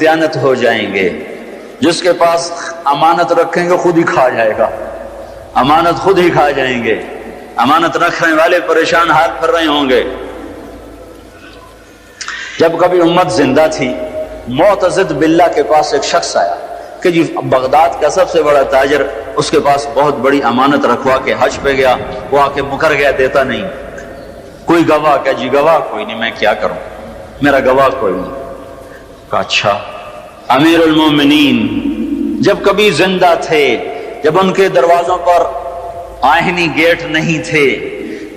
بددیانت ہو جائیں گے. جس کے پاس امانت رکھیں گے خود ہی کھا جائے گا, امانت خود ہی کھا جائیں گے. امانت رکھنے والے پریشان حال پھر رہے ہوں گے. جب کبھی امت زندہ تھی, معتضد باللہ کے پاس ایک شخص آیا کہ جی بغداد کا سب سے بڑا تاجر, اس کے پاس بہت بڑی امانت رکھوا کے حج پہ گیا, وہ آ کے مکر گیا, دیتا نہیں. کوئی گواہ؟ کہ جی گواہ کوئی نہیں, میں کیا کروں, میرا گواہ کوئی نہیں. کہا اچھا, امیر المومنین جب کبھی زندہ تھے, جب ان کے دروازوں پر آہنی گیٹ نہیں تھے,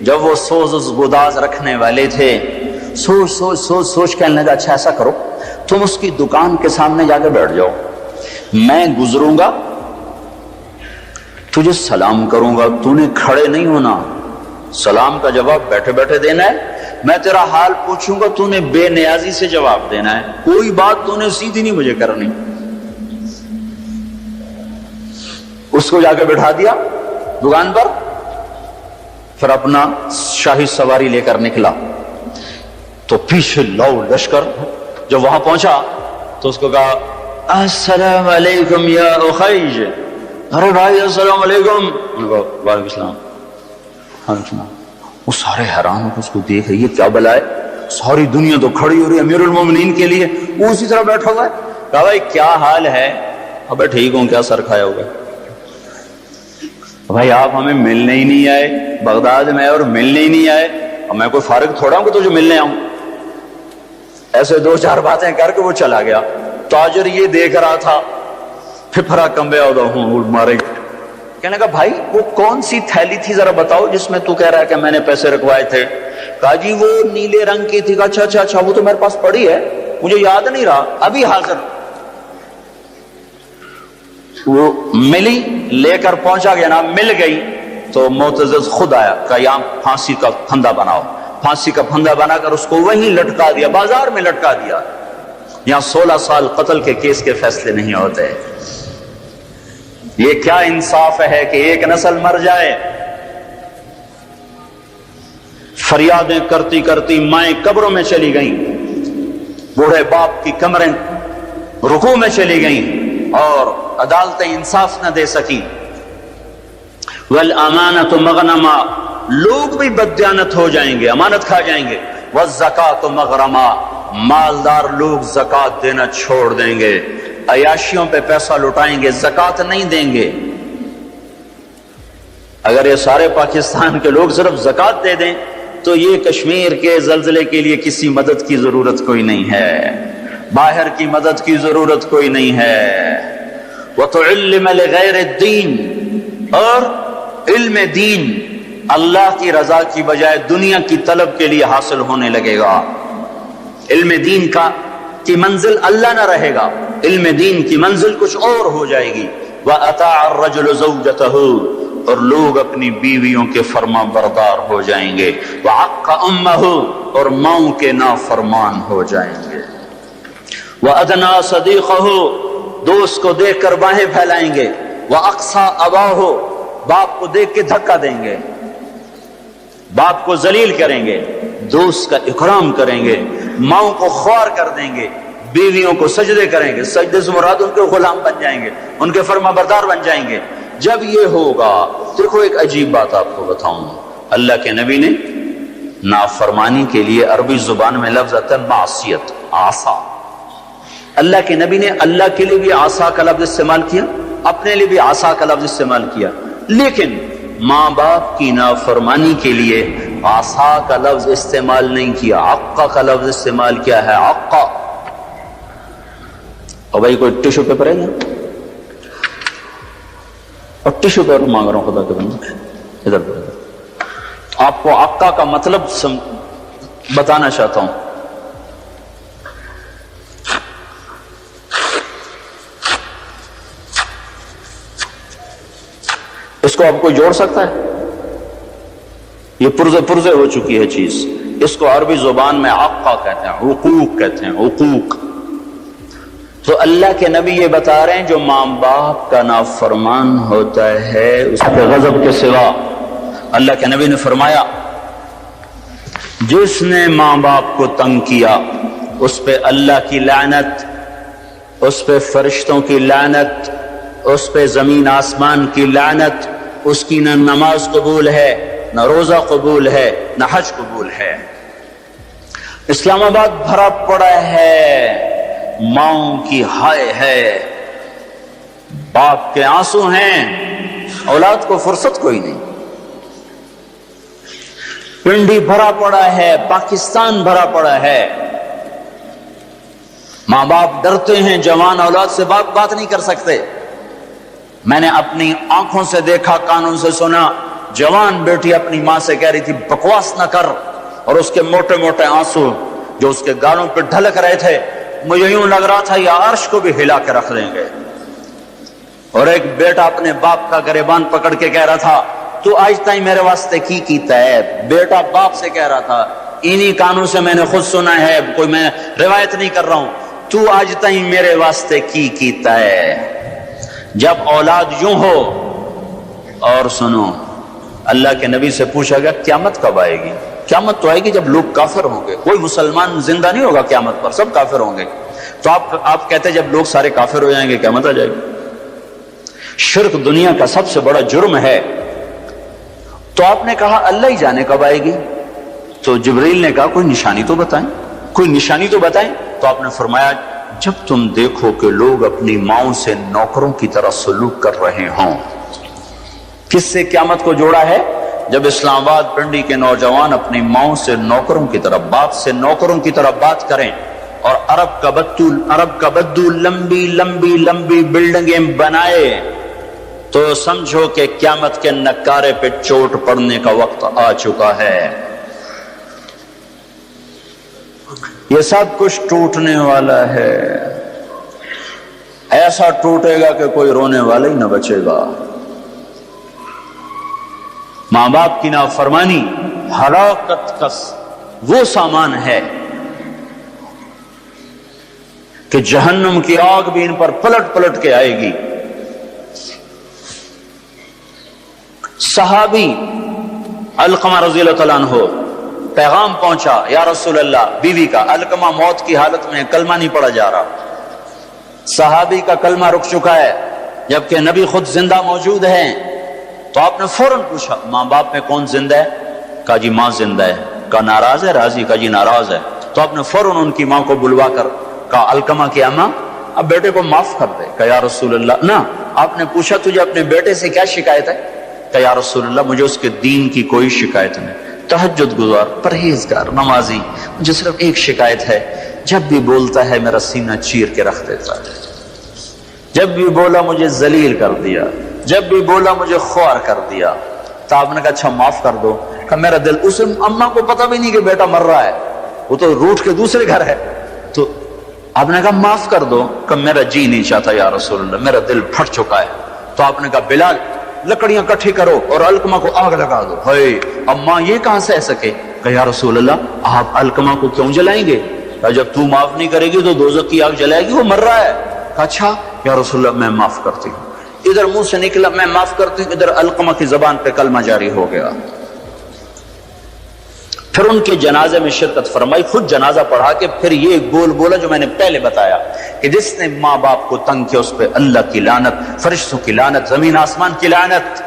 جب وہ سوز گداز رکھنے والے تھے, سوچ سوچ سوچ سوچ کہنے لگا اچھا ایسا کرو, تم اس کی دکان کے سامنے جا کے بیٹھ جاؤ, میں گزروں گا, تجھے سلام کروں گا, تو نے کھڑے نہیں ہونا, سلام کا جواب بیٹھے بیٹھے دینا ہے. میں تیرا حال پوچھوں گا, تو نے بے نیازی سے جواب دینا ہے, کوئی بات تو نے سیدھی نہیں مجھے کرنی. اس کو جا کے بٹھا دیا دکان پر, پھر اپنا شاہی سواری لے کر نکلا. تو پیچھے لو لشکر, جب وہاں پہنچا تو اس کو کہا السلام علیکم یا اخیج. ارے بھائی السلام علیکم. وعلیکم السلام. وہ سارے حیران ہو اس کو دیکھ رہی ہے, کیا بلا ہے, ساری دنیا تو کھڑی ہو رہی ہے امیر المومنین کے لیے, وہ اسی طرح بیٹھا ہوا ہے. کہا بھائی کیا حال ہے؟ ابے ٹھیک ہوں, کیا سر کھایا ہوگا؟ بھائی آپ ہمیں ملنے ہی نہیں آئے, بغداد میں اور ملنے ہی نہیں آئے, اور میں کوئی فارغ تھوڑا ہوں کہ تجھے ملنے آؤں. ایسے دو چار باتیں کر کے وہ چلا گیا. تاجر یہ دیکھ رہا تھا, پھپھرا کمبے ہوں مارے. کہنے کا بھائی وہ کون سی تھیلی تھی ذرا بتاؤ جس میں تو کہہ رہا ہے کہ میں نے پیسے رکھوائے تھے؟ کہا جی وہ نیلے رنگ کی تھی. اچھا اچھا اچھا, وہ تو میرے پاس پڑی ہے, مجھے یاد نہیں رہا, ابھی حاضر. وہ ملی, لے کر پہنچا گیا نا, مل گئی تو معتضد خود آیا, کہا یہاں پھانسی کا پھندا بناؤ. پھانسی کا پھندا بنا کر اس کو وہیں لٹکا دیا, بازار میں لٹکا دیا. یہاں 16 سال قتل کے کیس کے فیصلے نہیں ہوتے. یہ کیا انصاف ہے کہ ایک نسل مر جائے؟ فریادیں کرتی کرتی مائیں قبروں میں چلی گئیں, بوڑھے باپ کی کمریں رکوع میں چلی گئیں, اور عدالتیں انصاف نہ دے سکی. والامانۃ مغنما, لوگ بھی بددیانت ہو جائیں گے, امانت کھا جائیں گے. والزکاۃ مغرما, مالدار لوگ زکوٰۃ دینا چھوڑ دیں گے, عیاشیوں پہ پیسہ لٹائیں گے, زکوٰۃ نہیں دیں گے. اگر یہ سارے پاکستان کے لوگ صرف زکوٰۃ دے دیں تو یہ کشمیر کے زلزلے کے لیے کسی مدد کی ضرورت کوئی نہیں ہے, باہر کی مدد کی ضرورت کوئی نہیں ہے. وَتُعِلِّمَ لِغَيْرِ الدِّينِ, اور علم دین اللہ کی رضا کی بجائے دنیا کی طلب کے لیے حاصل ہونے لگے گا. علم دین کی منزل اللہ نہ رہے گا, علم دین کی منزل کچھ اور ہو جائے گی. وَأَطَاعَ الرَّجُلُ زَوْجَتَهُ, اور لوگ اپنی بیویوں کے فرما بردار ہو جائیں گے. وَعَقَّ أُمَّهُ, اور ماؤں کے نافرمان ہو جائیں گے. وَأَدْنَا صَدِيقَهُ, دوست کو دیکھ کر باہیں پھیلائیں گے. وَأَقْصَى أَبَاهُ, باپ کو دیکھ کے دھکا دیں گے, باپ کو ذلیل کریں گے. دوست کا اکرام کریں گے, ماؤں کو خوار کر دیں گے, بیویوں کو سجدے کریں گے. سجدے سے مراد ان کے غلام بن جائیں گے, ان کے فرما بردار بن جائیں گے. جب یہ ہوگا, دیکھو ایک عجیب بات آپ کو بتاؤں, اللہ کے نبی نے نافرمانی کے لیے عربی زبان میں لفظ آتا ہے معصیت, عصا. اللہ کے نبی نے اللہ کے لیے بھی عصا کا لفظ استعمال کیا, اپنے لیے بھی عصا کا لفظ استعمال کیا, لیکن ماں باپ کی نافرمانی کے لیے عصا کا لفظ استعمال نہیں کیا, عقا کا لفظ استعمال کیا ہے, عقا. اور بھائی کوئی ٹیشو پیپر ہے نا, اور ٹیشو پیپر مانگ رہا ہوں خدا کے بندے, ادھر آپ کو عقا کا مطلب بتانا چاہتا ہوں. اس کو آپ کو جوڑ سکتا ہے؟ یہ پرزے ہو چکی ہے چیز. اس کو عربی زبان میں عقا کہتے ہیں, عقوق کہتے ہیں, عقوق. تو اللہ کے نبی یہ بتا رہے ہیں جو ماں باپ کا نافرمان ہوتا ہے اس کے غضب کے سوا, اللہ کے نبی نے فرمایا جس نے ماں باپ کو تنگ کیا اس پہ اللہ کی لعنت, اس پہ فرشتوں کی لعنت، اس پہ زمین آسمان کی لعنت، اس کی نہ نماز قبول ہے، نہ روزہ قبول ہے، نہ حج قبول ہے۔ اسلام آباد بھرا پڑا ہے ماؤں کی ہائے ہے، باپ کے آنسو ہیں، اولاد کو فرصت کوئی نہیں۔ پنڈی بھرا پڑا ہے، پاکستان بھرا پڑا ہے، ماں باپ ڈرتے ہیں، جوان اولاد سے بات نہیں کر سکتے۔ میں نے اپنی آنکھوں سے دیکھا، کانوں سے سنا، جوان بیٹی اپنی ماں سے کہہ رہی تھی بکواس نہ کر، اور اس کے موٹے موٹے آنسو جو اس کے گالوں پہ ڈھلک رہے تھے، مجھے یوں لگ رہا تھا یہ عرش کو بھی ہلا کے رکھ دیں گے۔ اور ایک بیٹا اپنے باپ کا گریبان پکڑ کے کہہ رہا تھا تو آج تائیں میرے واسطے کی کیتا ہے۔ بیٹا باپ سے کہہ رہا تھا، انہی کانوں سے میں نے خود سنا ہے، کوئی میں روایت نہیں کر رہا ہوں، تو آج تائیں میرے واسطے کی کیتا ہے۔ جب اولاد یوں ہو، اور سنو، اللہ کے نبی سے پوچھا گیا قیامت کب آئے گی؟ قیامت تو آئے گی جب لوگ کافر ہوں گے، کوئی مسلمان زندہ نہیں ہوگا قیامت پر، سب کافر ہوں گے۔ تو آپ کہتے جب لوگ سارے کافر ہو جائیں گے قیامت آ جائے گی۔ شرک دنیا کا سب سے بڑا جرم ہے۔ تو آپ نے کہا اللہ ہی جانے کب آئے گی؟ تو جبریل نے کہا کوئی نشانی تو بتائیں، کوئی نشانی تو بتائیں۔ تو آپ نے فرمایا جب تم دیکھو کہ لوگ اپنی ماؤں سے نوکروں کی طرح سلوک کر رہے ہوں۔ کس سے قیامت کو جوڑا ہے؟ جب اسلام آباد پنڈی کے نوجوان اپنی ماؤں سے نوکروں کی طرح، باپ سے نوکروں کی طرح بات کریں، اور عرب کا بدو لمبی لمبی لمبی بلڈنگیں بنائے، تو سمجھو کہ قیامت کے نکارے پہ چوٹ پڑنے کا وقت آ چکا ہے۔ یہ سب کچھ ٹوٹنے والا ہے، ایسا ٹوٹے گا کہ کوئی رونے والا ہی نہ بچے گا۔ ماں باپ کی نافرمانی ہلاکت کا وہ سامان ہے کہ جہنم کی آگ بھی ان پر پلٹ پلٹ کے آئے گی۔ صحابی علقمہ رضی اللہ تعالیٰ عنہ، پیغام پہنچا یا رسول اللہ، بیوی کا، علقمہ موت کی حالت میں کلمہ نہیں پڑھا جا رہا، صحابی کا کلمہ رک چکا ہے جبکہ نبی خود زندہ موجود ہیں۔ تو آپ نے فوراً پوچھا ماں باپ میں کون زندہ ہے؟ کہا جی ماں زندہ ہے۔ کہا ناراض ہے؟ راضی؟ کہا جی ناراض ہے۔ تو آپ نے فوراً ان کی ماں کو بلوا کر کہا علقمہ کی اماں اب بیٹے کو معاف کر دے۔ کہا یا رسول اللہ نہ۔ آپ نے پوچھا تجھے اپنے بیٹے سے کیا شکایت ہے؟ کہ یا رسول اللہ مجھے اس کے دین کی کوئی شکایت نہیں، تہجد گزار، پرہیزگار، نمازی، مجھے صرف ایک شکایت ہے، جب بھی بولتا ہے میرا سینہ چیر کے رکھ دیتا ہے، جب بھی بولا مجھے ذلیل کر دیا، جب بھی بولا مجھے خوار کر دیا۔ تو آپ نے کہا اچھا معاف کر دو۔ کہ میرا دل، اس اماں کو پتہ بھی نہیں کہ بیٹا مر رہا ہے، وہ تو روٹ کے دوسرے گھر ہے۔ تو آپ نے کہا معاف کر دو۔ کہ میرا جی نہیں چاہتا یا رسول اللہ، میرا دل پھٹ چکا ہے۔ تو آپ نے کہا بلال لکڑیاں کٹھی کرو اور علقمہ کو آگ لگا دو۔ ہے اماں یہ کہاں سہ سکے؟ کہ یا رسول اللہ آپ علقمہ کو کیوں جلائیں گے؟ کہ جب تو معاف نہیں کرے گی تو دوزخ کی آگ جلائے گی، وہ مر رہا ہے۔ کہ اچھا یا رسول اللہ میں معاف کرتی ہوں۔ ادھر منہ سے نکلا میں معاف کرتی ہوں، ادھر علقمہ کی زبان پہ کلمہ جاری ہو گیا۔ پھر ان کے جنازے میں شرکت فرمائی، خود جنازہ پڑھا کے پھر یہ بول بولا جو میں نے پہلے بتایا کہ جس نے ماں باپ کو تنگ کیا اس پہ اللہ کی لعنت، فرشتوں کی لعنت، زمین آسمان کی لعنت۔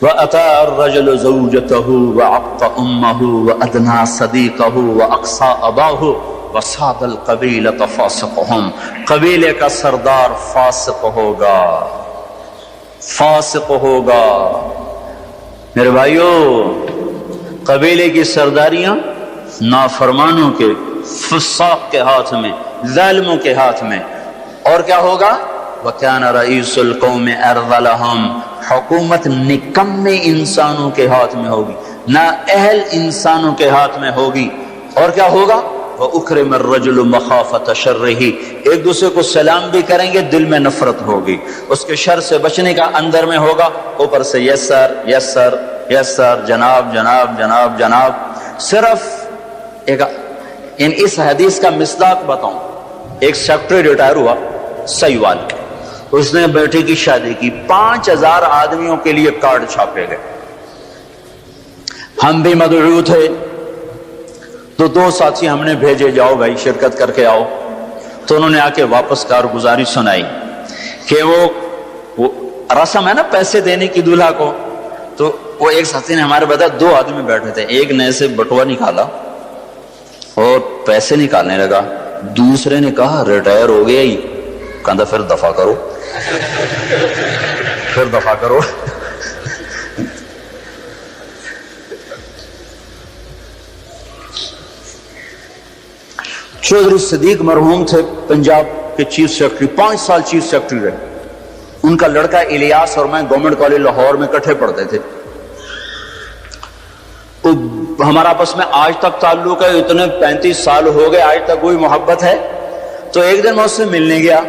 وَأَتَى الرَّجُلُ زَوْجَتَهُ وَعَقَّ أُمَّهُ وَأَدْنَى صَدِيقَهُ وَأَقْصَى أَبَاهُ وَصَادَ الْقَبِيلَةَ فَاسِقُهُمْ۔ قبیلے کا سردار فاسق ہوگا، فاسق ہوگا۔ میرے بھائیو، قبیلے کی سرداریاں نافرمانوں کے، فساق کے ہاتھ میں، ظالموں کے ہاتھ میں۔ اور کیا ہوگا؟ وَكَانَ رَئِيسُ الْقَوْمِ أَرْذَلَهُمْ۔ حکومت نکمے انسانوں کے ہاتھ میں ہوگی، نااہل انسانوں کے ہاتھ میں ہوگی۔ اور کیا ہوگا؟ وَأُكْرِمَ الرَّجُلُ مَخَافَةَ شَرِّهِ۔ ایک دوسرے کو سلام بھی کریں گے، دل میں نفرت ہوگی، اس کے شر سے بچنے کا اندر میں ہوگا، اوپر سے یس سر یس سر یس سر، جناب جناب جناب جناب۔ صرف اس حدیث کا مصداق بتاؤں، ایک سیکٹری ریٹائر ہوا سیوال کے، اس نے بیٹے کی شادی کی، 5000 آدمیوں کے لیے کارڈ چھاپے گئے، ہم بھی مدعو تھے۔ تو دو ساتھی ہم نے بھیجے، جاؤ بھائی شرکت کر کے آؤ۔ تو انہوں نے آ کے واپس کارگزاری سنائی کہ وہ رسم ہے نا پیسے دینے کی دولہا کو، تو وہ ایک ساتھی نے ہمارے بتایا 2 آدمی بیٹھے تھے، ایک نے ایسے بٹوا نکالا اور پیسے نکالنے لگا، دوسرے نے کہا ریٹائر ہو گیا ہی، کہا پھر دفع کرو پھر دفع کرو۔ چودھری صدیق مرحوم تھے پنجاب کے چیف سیکرٹری، 5 سال چیف سیکرٹری رہے۔ ان کا لڑکا الیاس اور میں گورنمنٹ کالج لاہور میں اکٹھے پڑھتے تھے، ہمارا آپس میں آج تک تعلق ہے، اتنے 35 سال ہو گئے آج تک وہی محبت ہے۔ تو ایک دن میں اس سے ملنے گیا،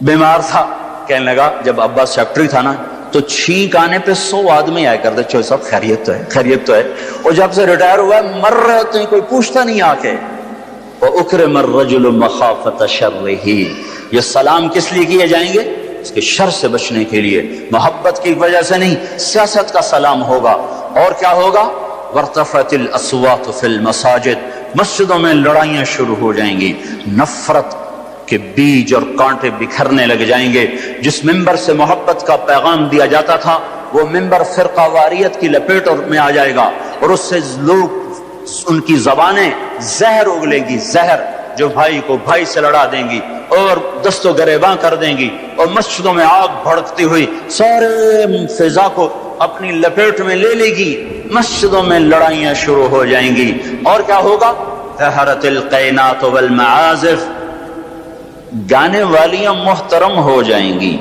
بیمار تھا، کہنے لگا جب ابا سیکرٹری تھا نا تو چھینک آنے پہ 100 آدمی آیا کرتے، چوہے صاحب خیریت تو ہے، خیریت تو ہے۔ اور جب سے ریٹائر ہوا ہے مر رہے ہوتے ہیں کوئی پوچھتا نہیں آ کے۔ وَأُكْرِمَ الرَّجُلُ مَخَافَةَ شَرِّهِ، یہ سلام کس لیے کیے جائیں گے؟ اس کے شر سے بچنے کے لیے، محبت کی وجہ سے نہیں، سیاست کا سلام ہوگا۔ اور کیا ہوگا؟ وَارْتَفَعَتِ الْأَصْوَاتُ فِي الْمَسَاجِدِ، مسجدوں میں لڑائیاں شروع ہو جائیں گی، نفرت کے بیج اور کانٹے بکھرنے لگ جائیں گے۔ جس ممبر سے محبت کا پیغام دیا جاتا تھا وہ ممبر فرقہ واریت کی لپیٹ میں آ جائے گا، اور اس سے لوگ ان کی زبانیں زہر اگلے گی، زہر جو بھائی کو بھائی سے لڑا دیں گی اور دست و گریباں کر دیں گی، اور مسجدوں میں آگ بھڑکتی ہوئی سارے فضا کو اپنی لپیٹ میں لے لے گی، مسجدوں میں لڑائیاں شروع ہو جائیں گی۔ اور کیا ہوگا؟ ظہرت القینات والمعازف، گانے والیاں محترم ہو جائیں گی،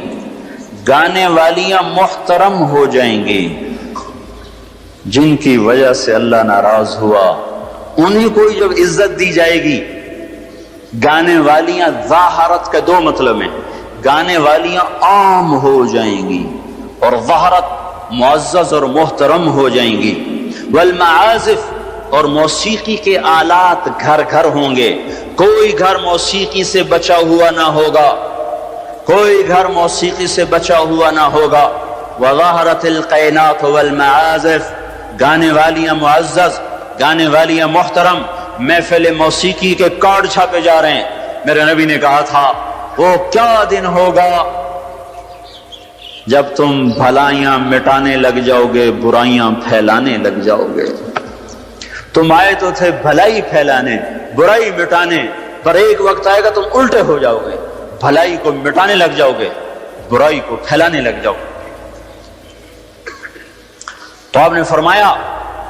گانے والیاں محترم ہو جائیں گی، جن کی وجہ سے اللہ ناراض ہوا انہیں کوئی جب عزت دی جائے گی۔ گانے والیاں ظاہرت کے 2 مطلب ہیں، گانے والیاں عام ہو جائیں گی اور ظاہرت معزز اور محترم ہو جائیں گی۔ والمعازف، اور موسیقی کے آلات گھر گھر ہوں گے، کوئی گھر موسیقی سے بچا ہوا نہ ہوگا، کوئی گھر موسیقی سے بچا ہوا نہ ہوگا۔ وظہرت القینات والمعازف، گانے والیاں معزز، گانے والیاں محترم۔ محفل موسیقی کے کارڈ چھاپے جا رہے ہیں۔ میرے نبی نے کہا تھا وہ کیا دن ہوگا جب تم بھلائیاں مٹانے لگ جاؤ گے، برائیاں پھیلانے لگ جاؤ گے۔ تم آئے تو تھے بھلائی پھیلانے، برائی مٹانے، پر ایک وقت آئے گا تم الٹے ہو جاؤ گے، بھلائی کو مٹانے لگ جاؤ گے، برائی کو پھیلانے لگ جاؤ گے۔ تو آپ نے فرمایا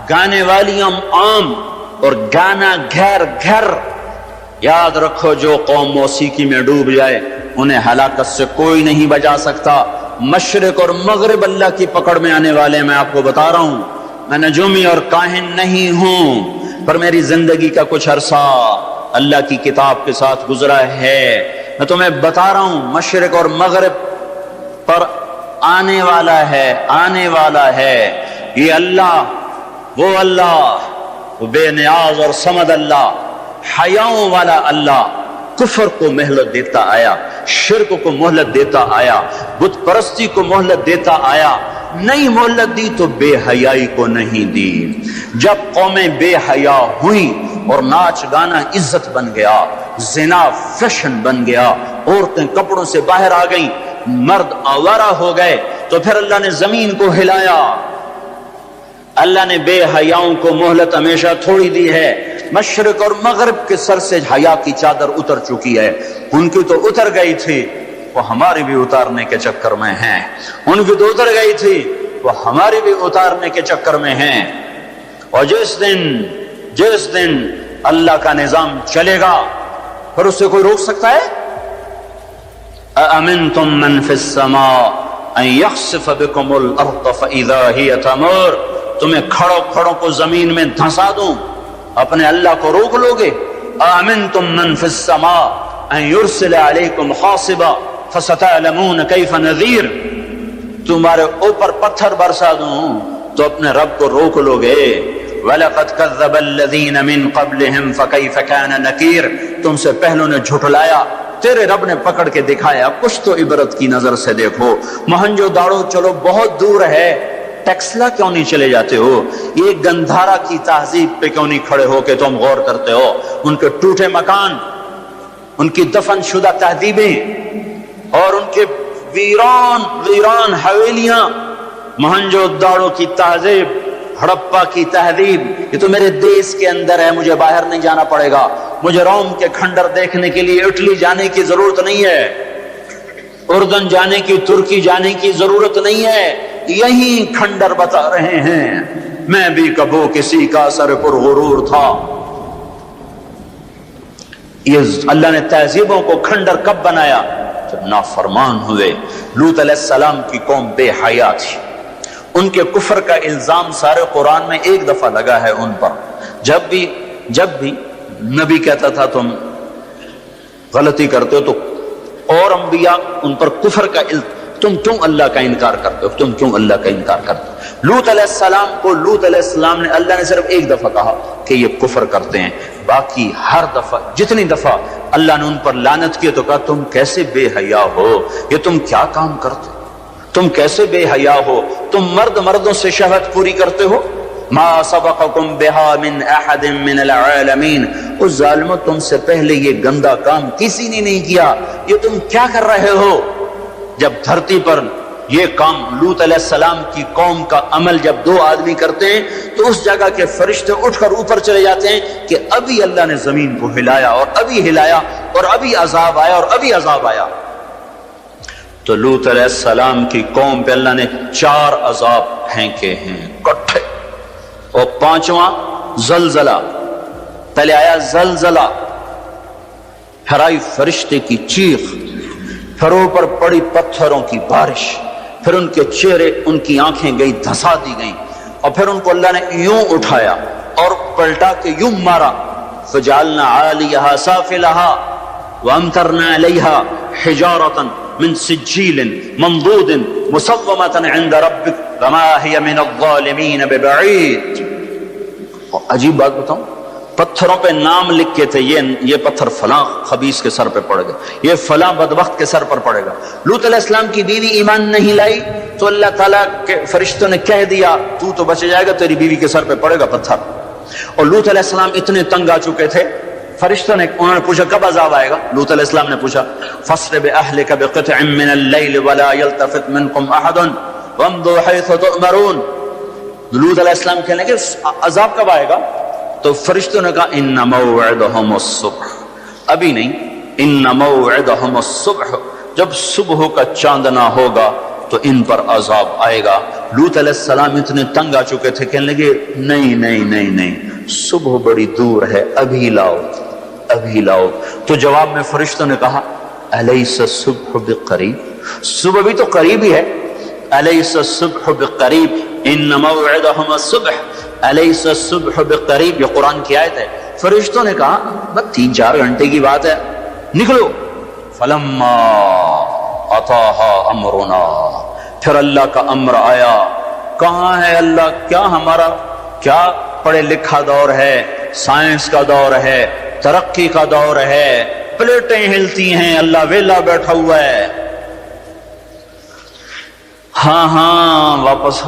گانے والیاں عام اور گانا گھر گھر۔ یاد رکھو جو قوم موسیقی میں ڈوب جائے انہیں ہلاکت سے کوئی نہیں بچا سکتا۔ مشرق اور مغرب اللہ کی پکڑ میں آنے والے، میں آپ کو بتا رہا ہوں، میں نجومی اور کاہن نہیں ہوں، پر میری زندگی کا کچھ عرصہ اللہ کی کتاب کے ساتھ گزرا ہے۔ میں تمہیں بتا رہا ہوں مشرق اور مغرب پر آنے والا ہے، آنے والا ہے یہ اللہ، وہ اللہ، وہ بے نیاز اور صمد اللہ، حیاؤں والا اللہ، کفر کو مہلت دیتا آیا، شرک کو مہلت دیتا آیا، بت پرستی کو مہلت دیتا آیا۔ نہیں مہلت دی تو بے حیائی کو نہیں دی۔ جب قومیں بے حیا ہوئیں اور ناچ گانا عزت بن گیا، زنا فیشن بن گیا، عورتیں کپڑوں سے باہر آ گئیں، مرد آوارہ ہو گئے، تو پھر اللہ نے زمین کو ہلایا۔ اللہ نے بے حیاؤں کو مہلت ہمیشہ تھوڑی دی ہے۔ مشرق اور مغرب کے سر سے حیا کی چادر اتر چکی ہے، ان کی تو اتر گئی تھی، وہ ہماری بھی اتارنے کے چکر میں ہیں، ان کی تو اتر گئی تھی، وہ ہماری بھی اتارنے کے چکر میں ہیں۔ اور جس دن اللہ کا نظام چلے گا پھر اسے کوئی روک سکتا ہے؟ أَأَمِنْتُمْ مَنْ فِي السَّمَاءِ أَنْ يَخْسِفَ بِكُمُ الْأَرْضَ فَإِذَا هِيَ تَمُورُ، تمہیں کھڑوں کو زمین میں دھنسا دوں، اپنے اللہ کو روک لو گے؟ آمنتم من فی السماء ان یرسل علیکم حاصبا فستعلمون کیف نذیر، تمہارے اوپر پتھر برسا دوں تو اپنے رب کو روک لو گے؟ وَلَقَدْ كَذَّبَ الَّذِينَ مِن قَبْلِهِمْ فَكَيْفَ كَانَ نَكِيرٌ، تم سے پہلوں نے جھٹلایا، تیرے رب نے پکڑ کے دکھایا، کچھ تو عبرت کی نظر سے دیکھو۔ مہنجو داڑو چلو بہت دور ہے، ٹیکسلا کیوں نہیں چلے جاتے ہو؟ یہ گندھارا کی تہذیب پہ کیوں نہیں کھڑے ہو کہ تم غور کرتے ہو؟ ان کے ٹوٹے مکان، ان کی دفن شدہ تہذیبیں اور ان کے ویران حویلیاں، مہنجو داڑو کی تہذیب، ہڑپا کی تہذیب، یہ تو میرے دیش کے اندر ہے، مجھے باہر نہیں جانا پڑے گا، مجھے روم کے کھنڈر دیکھنے کے لیے اٹلی جانے کی ضرورت نہیں ہے، اردن جانے کی، ترکی جانے کی ضرورت نہیں ہے، یہی کھنڈر بتا رہے ہیں۔ میں بھی کبھی کسی کا سر پر غرور تھا۔ یہ اللہ نے تہذیبوں کو کھنڈر کب بنایا؟ جب نافرمان ہوئے۔ لوط علیہ السلام کی قوم بے حیا تھی، ان کے کفر کا الزام سارے قرآن میں ایک دفعہ لگا ہے ان پر۔ جب بھی نبی کہتا تھا تم غلطی کرتے ہو تو اور انبیاء ان پر کفر کا تم کیوں اللہ کا انکار کرتے ہو، تم کیوں اللہ کا انکار کرتے ہو؟ لوط علیہ السلام کو لوط علیہ السلام نے اللہ نے صرف ایک دفعہ کہا کہ یہ کفر کرتے ہیں، باقی ہر دفعہ جتنی دفعہ اللہ نے ان پر لعنت کی تو کہا تم کیسے بے حیا ہو، یہ تم کیا کام کرتے ہو، تم کیسے بے حیا ہو، تم مردوں سے شہوت پوری کرتے ہو۔ ما سبقکم بها من احد من العالمین، اس ظالموں تم سے پہلے یہ گندا کام کسی نے نہیں کیا، یہ تم کیا کر رہے ہو؟ جب دھرتی پر یہ کام لوط علیہ السلام کی قوم کا عمل جب دو آدمی کرتے ہیں تو اس جگہ کے فرشتے اٹھ کر اوپر چلے جاتے ہیں کہ ابھی اللہ نے زمین کو ہلایا اور ابھی ہلایا اور ابھی عذاب آیا اور ابھی عذاب آیا۔ تو لوط علیہ السلام کی قوم پہ اللہ نے 4 عذاب پھینکے ہیں کٹھے، اور 5واں زلزلہ۔ پہلے آیا زلزلہ، پھر آئی فرشتے کی چیخ، پھر اوپر پڑی پتھروں کی بارش، پھر ان کے چہرے، ان کی آنکھیں گئی دھسا دی گئیں، اور پھر ان کو اللہ نے یوں اٹھایا اور پلٹا کے یوں مارا۔ فجعلنا عالیہا سافلہا وامطرنا علیہا حجارۃ من سجیل منضود مسومۃ عند ربک وما ہی من الظالمین ببعید۔ عجیب بات بتاؤں، پتھروں پہ نام لکھے تھے، یہ پتھر فلاں خبیث کے سر پہ پڑے گا، یہ فلاں بدبخت کے سر پر پڑے گا۔ لوط علیہ السلام کی بیوی ایمان نہیں لائی تو اللہ تعالیٰ کے فرشتوں نے کہہ دیا تو بچ جائے گا، تیری بیوی کے سر پہ پڑے گا پتھر۔ اور لوط علیہ السلام اتنے تنگ آ چکے تھے، فرشتوں نے انہوں نے پوچھا کب عذاب آئے گا؟ لوط علیہ السلام نے پوچھا فَاسْرِ بِأَهْلِكَ بِقِطْعٍ مِّنَ اللَّيْلِ وَلَا يَلْتَفِتْ مِنْكُمْ أَحَدٌ وَامْضُوا حَيْثُ تُؤْمَرُونَ۔ لوط علیہ السلام کہنے لگے عذاب کب آئے گا؟ تو فرشتوں نے کہا ان موعدہم الصبح، ابھی نہیں، ان موعدہم الصبح، جب صبح کا چاندنا ہوگا تو ان پر عذاب آئے گا۔ لوط علیہ السلام اتنے تنگ آ چکے تھے، کہنے لگے نہیں، صبح بڑی دور ہے، ابھی لاؤ۔ تو جواب میں فرشتوں نے کہا الیس الصبح بقریب، صبح بھی تو قریب ہی ہے، الیس الصبح بقریب ان موعدہم الصبح الیس الصبح بقریب، یہ قرآن کی آیت ہے۔ فرشتوں نے کہا بس 3-4 گھنٹے کی بات ہے، نکلو۔ فلما اتاہا امرنا، پھر اللہ کا امر آیا۔ کہاں ہے اللہ؟ کیا ہمارا کیا پڑھے لکھا دور ہے، سائنس کا دور ہے، ترقی کا دور ہے، پلیٹیں ہلتی ہیں، اللہ ویلا بیٹھا ہوا ہے۔ ہاں واپس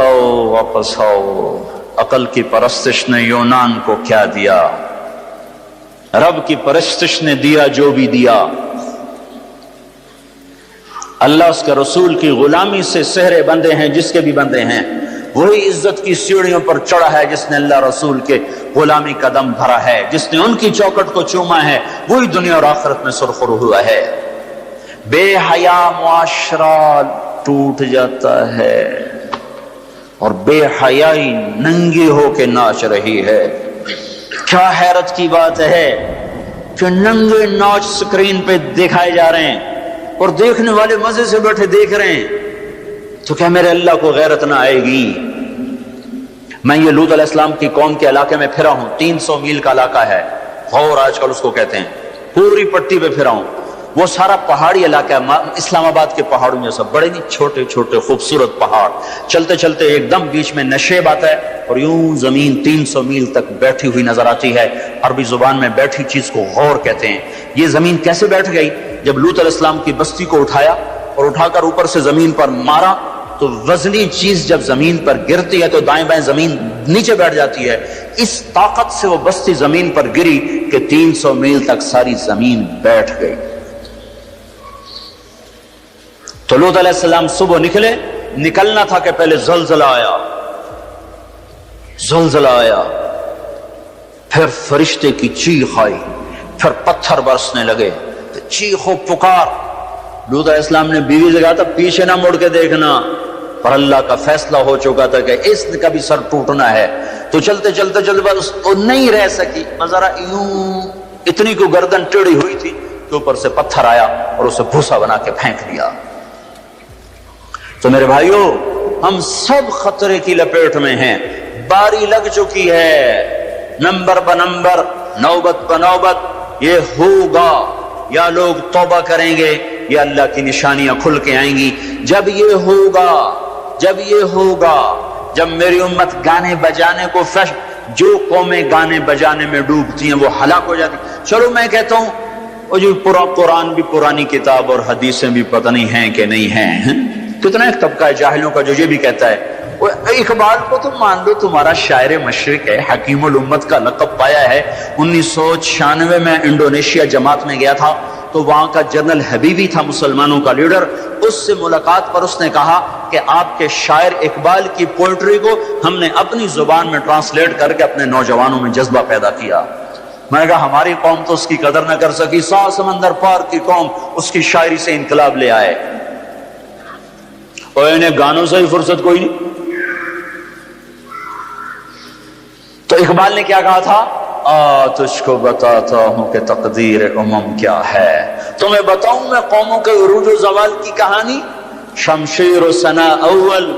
آؤ۔ عقل کی پرستش نے یونان کو کیا دیا؟ رب کی پرستش نے دیا جو بھی دیا۔ اللہ اس کے رسول کی غلامی سے سہرے بندے ہیں، جس کے بھی بندے ہیں، وہی عزت کی سیڑھیوں پر چڑھا ہے جس نے اللہ رسول کے غلامی کا دم بھرا ہے، جس نے ان کی چوکٹ کو چوما ہے، وہی دنیا اور آخرت میں سرخرو ہوا ہے۔ بے حیا معاشرہ ٹوٹ جاتا ہے اور بے حیائی ننگی ہو کے ناچ رہی ہے۔ کیا حیرت کی بات ہے کہ ننگے ناچ سکرین پہ دکھائے جا رہے ہیں اور دیکھنے والے مزے سے بیٹھے دیکھ رہے ہیں، تو کیا میرے اللہ کو غیرت نہ آئے گی؟ میں یہ لوط علیہ السلام کی قوم کے علاقے میں پھرا ہوں، 300 میل کا علاقہ ہے، غور آج کل اس کو کہتے ہیں، پوری پٹی پہ پھرا ہوں۔ وہ سارا پہاڑی علاقہ ہے، اسلام آباد کے پہاڑوں میں سب بڑے نہیں، چھوٹے چھوٹے خوبصورت پہاڑ، چلتے چلتے ایک دم بیچ میں نشیب آتا ہے اور یوں زمین 300 میل تک بیٹھی ہوئی نظر آتی ہے۔ عربی زبان میں بیٹھی چیز کو غور کہتے ہیں۔ یہ زمین کیسے بیٹھ گئی؟ جب لوط علیہ السلام کی بستی کو اٹھایا اور اٹھا کر اوپر سے زمین پر مارا تو وزنی چیز جب زمین پر گرتی ہے تو دائیں بائیں زمین نیچے بیٹھ جاتی ہے. اس طاقت سے وہ بستی زمین پر گری کہ 300 میل تک ساری زمین بیٹھ گئی. تو لوط علیہ السلام صبح نکلنا تھا کہ پہلے زلزلہ آیا, پھر فرشتے کی چیخ آئی, پھر پتھر برسنے لگے, تو چیخ و پکار. لوط علیہ السلام نے بیوی سے کہا تھا پیچھے نہ مڑ کے دیکھنا, پر اللہ کا فیصلہ ہو چکا تھا کہ اس کا بھی سر ٹوٹنا ہے. تو چلتے بس وہ نہیں رہ سکی, ذرا یوں اتنی کو گردن ٹیڑھی ہوئی تھی کہ اوپر سے پتھر آیا اور اسے بھوسا بنا کے پھینک دیا. تو میرے بھائیوں, ہم سب خطرے کی لپیٹ میں ہیں, باری لگ چکی ہے, نمبر بنمبر, نوبت بنوبت. یہ ہوگا یا لوگ توبہ کریں گے یا اللہ کی نشانیاں کھل کے آئیں گی. جب یہ ہوگا, جب میری امت گانے بجانے کو جو قومیں گانے بجانے میں ڈوبتی ہیں وہ ہلاک ہو جاتی. چلو میں کہتا ہوں وہ جو پورا قرآن بھی پرانی کتاب اور حدیثیں بھی پتہ نہیں ہیں کہ نہیں ہیں. کتنا ایک طبقہ ہے جاہلوں کا جو یہ بھی کہتا ہے وہ اقبال کو تو مان لو تمہارا شاعر مشرق ہے, حکیم الامت کا لقب پایا ہے. 1996 میں انڈونیشیا جماعت میں گیا تھا تو وہاں کا جنرل حبیبی تھا مسلمانوں کا لیڈر. اس سے ملاقات پر اس نے کہا کہ آپ کے شاعر اقبال کی پوئٹری کو ہم نے اپنی زبان میں ٹرانسلیٹ کر کے اپنے نوجوانوں میں جذبہ پیدا کیا. میں نے کہا ہماری قوم تو اس کی قدر نہ کر سکی, 100 سمندر پار کی قوم اس کی شاعری سے انقلاب لے آئے, اور انہیں گانوں سے ہی فرصت کوئی نہیں. تو اقبال نے کیا کہا تھا, تجھ کو بتاتا ہوں کہ تقدیر امم کیا ہے, تمہیں بتاؤں میں قوموں کے عروج و زوال کی کہانی. شمشیر و ثنا اول,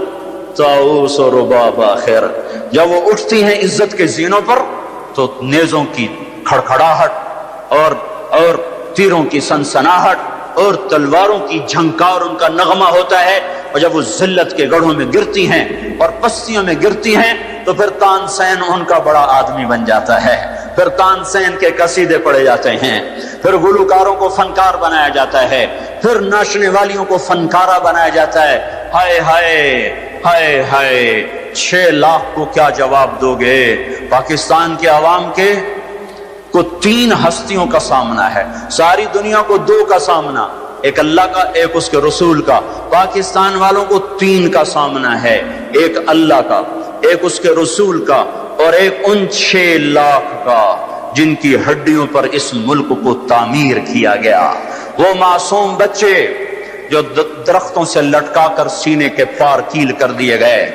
طاؤس و رباب آخر. جب وہ اٹھتی ہیں عزت کے زینوں پر تو نیزوں کی کھڑکھڑاہٹ اور تیروں کی سنسناہٹ اور تلواروں کی جھنکار ان کا نغمہ ہوتا ہے. اور جب وہ ذلت کے گڑھوں میں گرتی ہیں اور پستیوں میں گرتی ہیں تو پھر تانسین ان کا بڑا آدمی بن جاتا ہے, پھر تانسین کے قصیدے پڑھے جاتے ہیں, پھر گلوکاروں کو فنکار بنایا جاتا ہے, پھر ناچنے والیوں کو فنکارہ بنایا جاتا ہے. ہائے ہائے ہائے ہائے, 6 لاکھ کو کیا جواب دو گے؟ پاکستان کے عوام کے کو 3 ہستیوں کا سامنا ہے, ساری دنیا کو 2 کا سامنا, ایک اللہ کا ایک اس کے رسول کا. پاکستان والوں کو 3 کا سامنا ہے, ایک اللہ کا, ایک اس کے رسول کا, اور ایک ان 6 لاکھ کا جن کی ہڈیوں پر اس ملک کو تعمیر کیا گیا. وہ معصوم بچے جو درختوں سے لٹکا کر سینے کے پار کیل کر دیے گئے,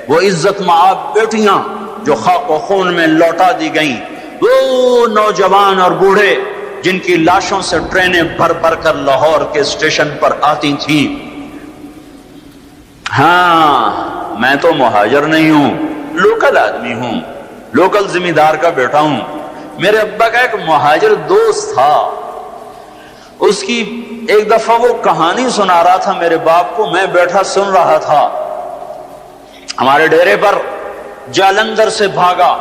وہ عزت مآب بیٹیاں جو خاک و خون میں لوٹا دی گئیں, وہ نوجوان اور بوڑھے جن کی لاشوں سے ٹرینیں بھر بھر کر لاہور کے اسٹیشن پر آتی تھیں. ہاں میں تو مہاجر نہیں ہوں, لوکل آدمی ہوں, لوکل ذمہ دار کا بیٹا ہوں. میرے ابا کا ایک مہاجر دوست تھا, اس کی ایک دفعہ وہ کہانی سنا رہا تھا میرے باپ کو, میں بیٹھا سن رہا تھا. ہمارے ڈیرے پر جالندھر سے بھاگا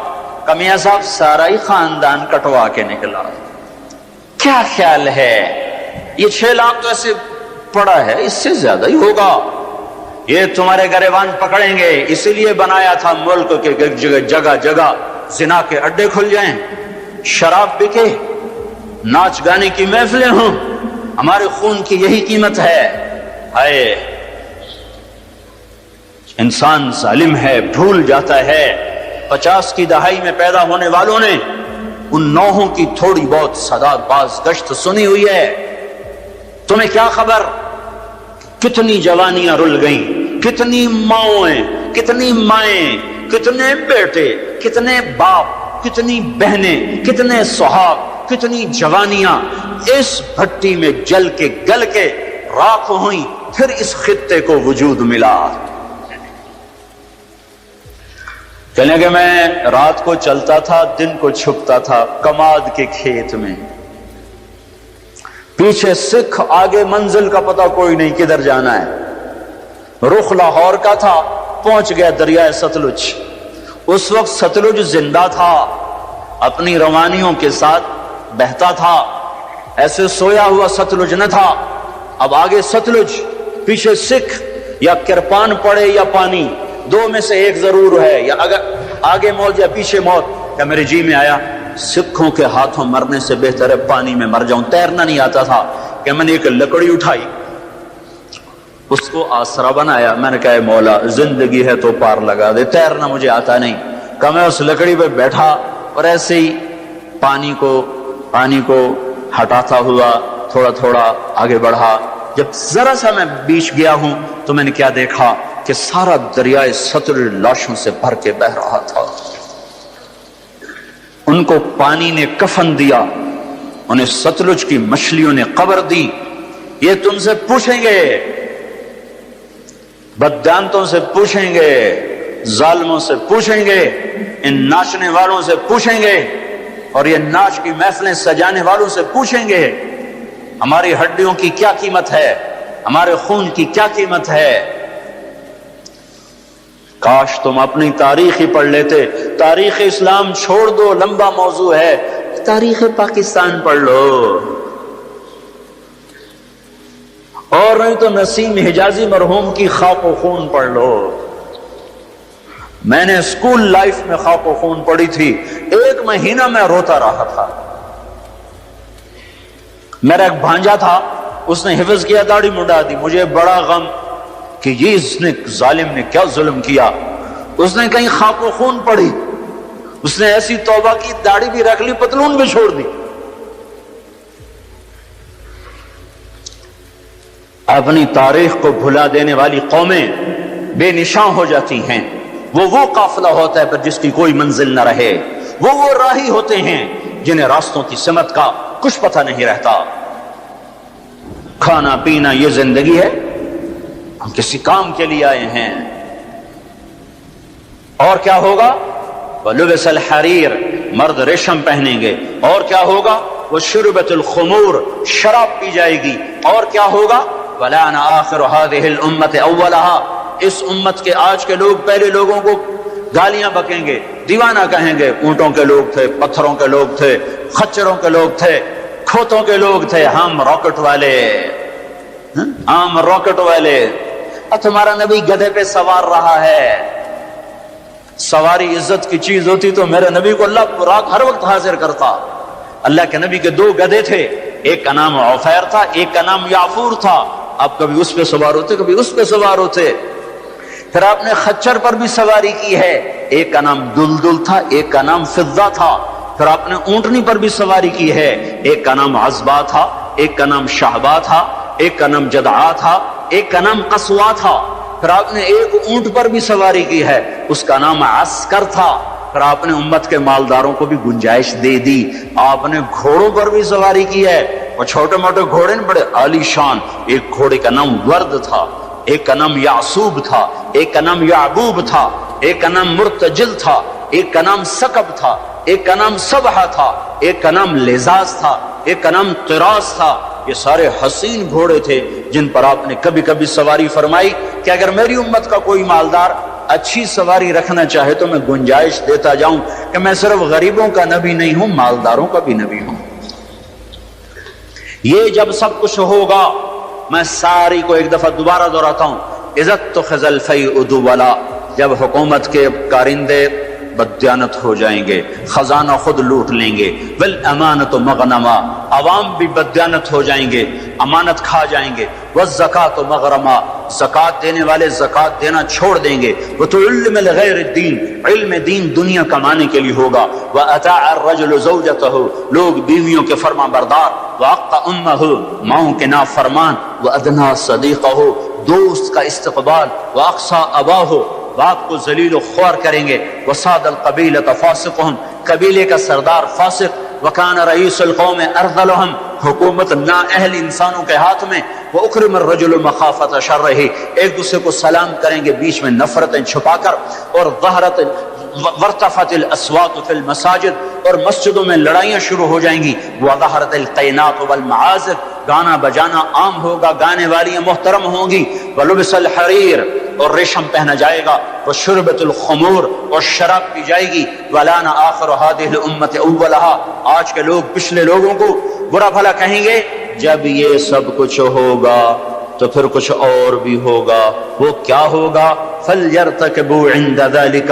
کہ میاں صاحب سارا ہی خاندان کٹوا کے نکلا. کیا خیال ہے, یہ 6 لاکھ تو ایسے پڑا ہے, اس سے زیادہ ہی ہوگا, یہ تمہارے گریبان پکڑیں گے. اسی لیے بنایا تھا ملک کے جگہ جگہ زنا کے اڈے کھل جائیں, شراب بکے, ناچ گانے کی محفلیں ہوں, ہمارے خون کی یہی قیمت ہے. ہائے انسان ظالم ہے, بھول جاتا ہے. 50 کی دہائی میں پیدا ہونے والوں نے ان نوحوں کی تھوڑی بہت صدا باز گشت سنی ہوئی ہے. تمہیں کیا خبر کتنی جوانیاں رل گئیں, کتنی ماؤں, کتنی مائیں, کتنے بیٹے, کتنے باپ, کتنی بہنیں, کتنے سہاگ, کتنی جوانیاں اس بھٹی میں جل کے گل کے راکھ ہوئیں, پھر اس خطے کو وجود ملا. کہنے کہ میں رات کو چلتا تھا, دن کو چھپتا تھا کماد کے کھیت میں, پیچھے سکھ, آگے منزل کا پتہ کوئی نہیں کدھر جانا ہے. رخ لاہور کا تھا, پہنچ گیا دریائے ستلج. اس وقت ستلج زندہ تھا, اپنی روانیوں کے ساتھ بہتا تھا, ایسے سویا ہوا ستلج نہ تھا. اب آگے ستلج, پیچھے سکھ, یا کرپان پڑے یا پانی، دو میں سے ایک ضرور ہے، یا اگر آگے موت یا پیچھے موت۔ کہ میرے جی میں آیا سکھوں کے ہاتھوں مرنے سے بہتر ہے پانی میں مر جاؤں۔ تیرنا نہیں آتا تھا کہ میں نے ایک لکڑی اٹھائی، اس کو آسرا بنایا، میں نے کہا مولا زندگی ہے تو پار لگا دے، تیرنا مجھے آتا نہیں۔ کہ میں اس لکڑی پہ بیٹھا اور ایسے ہی پانی کو ہٹاتا ہوا تھوڑا تھوڑا آگے بڑھا۔ جب ذرا سا میں بیچ گیا ہوں تو میں نے کیا دیکھا کہ سارا دریائے ستلج لاشوں سے بھر کے بہ رہا تھا۔ ان کو پانی نے کفن دیا، انہیں ستلج کی مچھلیوں نے قبر دی۔ یہ تم سے پوچھیں گے، بددانتوں سے پوچھیں گے، ظالموں سے پوچھیں گے، ان ناچنے والوں سے پوچھیں گے، اور یہ ناچ کی محفلیں سجانے والوں سے پوچھیں گے ہماری ہڈیوں کی کیا قیمت ہے، ہمارے خون کی کیا قیمت ہے۔ کاش تم اپنی تاریخ ہی پڑھ لیتے۔ تاریخ اسلام چھوڑ دو، لمبا موضوع ہے، تاریخ پاکستان پڑھ لو، اور نہیں تو نسیم حجازی مرحوم کی خاک و خون پڑھ لو۔ میں نے اسکول لائف میں خاک و خون پڑھی تھی، 1 مہینہ میں روتا رہا تھا۔ میرا ایک بھانجا تھا، اس نے حفظ کیا، داڑھی منڈا دی، مجھے بڑا غم کہ یہ اس نے ظالم نے کیا ظلم کیا۔ اس نے کہیں خاک و خون پڑھی، اس نے ایسی توبہ کی، داڑھی بھی رکھ لی، پتلون بھی چھوڑ دی۔ اپنی تاریخ کو بھلا دینے والی قومیں بے نشاں ہو جاتی ہیں۔ وہ قافلہ ہوتا ہے پر جس کی کوئی منزل نہ رہے، وہ راہی ہوتے ہیں جنہیں راستوں کی سمت کا کچھ پتہ نہیں رہتا۔ کھانا پینا یہ زندگی ہے، ہم کسی کام کے لیے آئے ہیں۔ اور کیا ہوگا؟ وَلُبِسَ الْحَرِيرُ، مرد ریشم پہنیں گے۔ اور کیا ہوگا؟ وَشُرِبَتِ الْخُمُورُ، شراب پی جائے گی۔ اور کیا ہوگا؟ وَلَعَنَ آخِرُ هَذِهِ الْأُمَّةِ أَوَّلَهَا، اس امت کے آج کے لوگ پہلے لوگوں کو گالیاں بکیں گے، دیوانہ کہیں گے۔ اونٹوں کے لوگ تھے، پتھروں کے لوگ تھے، خچروں کے لوگ تھے، کھوتوں کے لوگ تھے، ہم راکٹ والے، ہم راکٹ والے۔ اور تمہارا نبی گدھے پہ سوار رہا ہے۔ سواری عزت کی چیز ہوتی تو میرے نبی کو اللہ براق ہر وقت حاضر کرتا۔ اللہ کے نبی کے 2 گدھے تھے، ایک کا نام عفیر تھا، ایک کا نام یعفور تھا۔ آپ کبھی اس پہ سوار ہوتے، کبھی اس پہ سوار ہوتے۔ پھر آپ نے خچر پر بھی سواری کی ہے، ایک کا نام دلدل تھا، ایک کا نام فضہ تھا۔ پھر آپ نے اونٹنی پر بھی سواری کی ہے، ایک کا نام عزبہ تھا، ایک کا نام شہبہ تھا، ایک کا نام جدعا تھا، ایک کا نام قصوا تھا۔ پھر آپ نے ایک اونٹ پر بھی سواری کی ہے، اس کا نام عسکر تھا۔ پھر آپ نے امت کے مالداروں کو بھی گنجائش دے دی۔ آپ نے گھوڑوں پر بھی سواری کی ہے، اور چھوٹے موٹے گھوڑے بڑے عالی شان۔ ایک گھوڑے کا نام ورد تھا، ایک کا نام یعصوب تھا، ایک کا نام یعبوب تھا، ایک کا نام مرتجل تھا، ایک کا نام سکب تھا، ایک کا نام سبحہ تھا، ایک کا نام لزاز تھا، ایک کا نام قراس تھا۔ یہ سارے حسین گھوڑے تھے جن پر آپ نے کبھی کبھی سواری فرمائی کہ اگر میری امت کا کوئی مالدار اچھی سواری رکھنا چاہے تو میں گنجائش دیتا جاؤں کہ میں صرف غریبوں کا نبی نہیں ہوں، مالداروں کا بھی نبی ہوں۔ یہ جب سب کچھ ہوگا، میں ساری کو ایک دفعہ دوبارہ دہراتا ہوں، عزت تو خزل فی ادولا، جب حکومت کے کارندے بددیانت ہو جائیں گے، خزانہ خود لوٹ لیں گے، والامانت مغنما، عوام بھی بددیانت ہو جائیں گے، امانت کھا جائیں گے، والزکاۃ مغرما، زکات دینے والے زکات دینا چھوڑ دیں گے، وتعلم لغیر الدین، علم دین دنیا کمانے کے لیے ہوگا، واطاع الرجل زوجته، لوگ بیویوں کے فرما بردار، واقع امه، ماؤں کے نافرمان، وادنا صدیقه، دوست کا استقبال، واقصى اباہ، باپ کو ذلیل و خوار کریں گے، وصاد القبیلۃ فاسقهم، قبیلے کا سردار فاسق، وکان رئیس القوم ارذلهم، حکومت نااہل انسانوں کے ہاتھ میں، واکرم الرجل مخافۃ شرہ، ایک دوسرے کو سلام کریں گے بیچ میں نفرتیں چھپا کر، اور ظہرت وارتفعت الاصوات فی المساجد، اور مسجدوں میں لڑائیاں شروع ہو جائیں گی، وظہرت القینات والمعازف، گانا بجانا عام ہوگا، گانے والیاں محترم ہوں گی، ولبس الحریر، اور ریشم پہنا جائے گا، وشربت الخمور، اور شراب پی جائے گی، ولانا آخر هذه الامة اولها، آج کے لوگ پچھلے لوگوں کو برا بھلا کہیں گے۔ جب یہ سب کچھ ہوگا تو پھر کچھ اور بھی ہوگا. وہ کیا ہوگا؟ فَلْيَرْتَكِبُوا عِنْدَ ذَلِكَ